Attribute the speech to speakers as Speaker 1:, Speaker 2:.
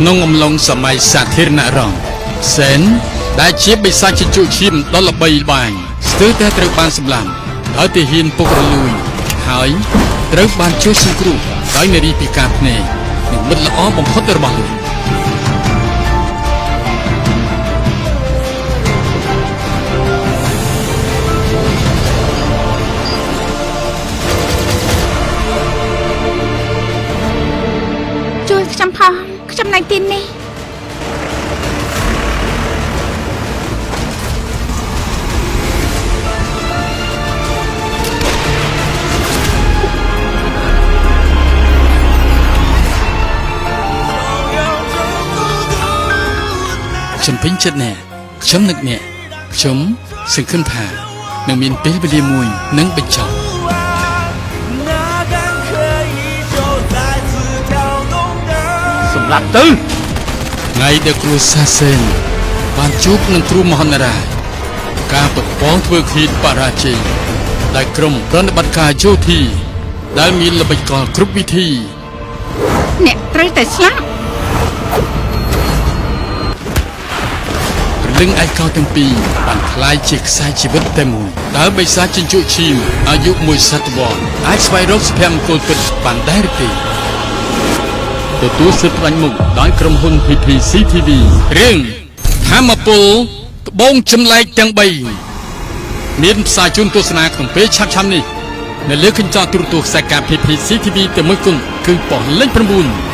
Speaker 1: ក្នុងអំឡុងសម័យសាធារណរដ្ឋសេនដែលជាបិសាចជញ្ជក់ឈាមដ៏ល្បីល្បាញស្ទើរតែត្រូវបានសម្លាប់ដោយទាហានពុករលួយហើយត្រូវបានជួយសង្គ្រោះដោយនារីពិការភ្នែកនិងមិត្តល្អបំផុតរបស់លោក
Speaker 2: ជួយខ្ញុំផងខ្ញុំនៅទីនេះ
Speaker 1: ខ្ញុំពេញចិត្តណាស់ខ្ញុំនឹកអ្នកខ្ញុំសង្ឃឹមថានឹងមានពេលវេលាមួយនឹងបញ្ចប់សម្រាប់ទៅថ្ងៃដែលគ្រូសាសេនបានជួបនឹងគ្រូមហន្តរាយការប្រព័ន្ធធ្វើឃាតបរាជ័យដែលក្រុមប្រតិបត្តិការយោធាដែលមានល្បិចកលគ្រប់វិធី
Speaker 2: អ្នកត្រូវតែស្លាប់
Speaker 1: លឹងឯកោទាំងពីរបានคล้ายជាខ្សែជីវិតតែមួយដែលបិសាចជញ្ជក់ឈាមអាយុមួយសតវត្សអាចស្វែងរកសុភមង្គលពិតបានដែរទេទទួលសិទ្ធិផ្ដាច់មុខដោយក្រុមហ៊ុន PPCTV រឿងធម្មពលត្បូងចម្លែកទាំង3មានផ្សាយជូនទស្សនាក្នុងពេលឆាប់ៗនេះនៅលើកញ្ចក់ទូរទស្សន៍ខ្សែការ PPCTV តែមួយគត់គឺប៉ុស្តិ៍លេខ9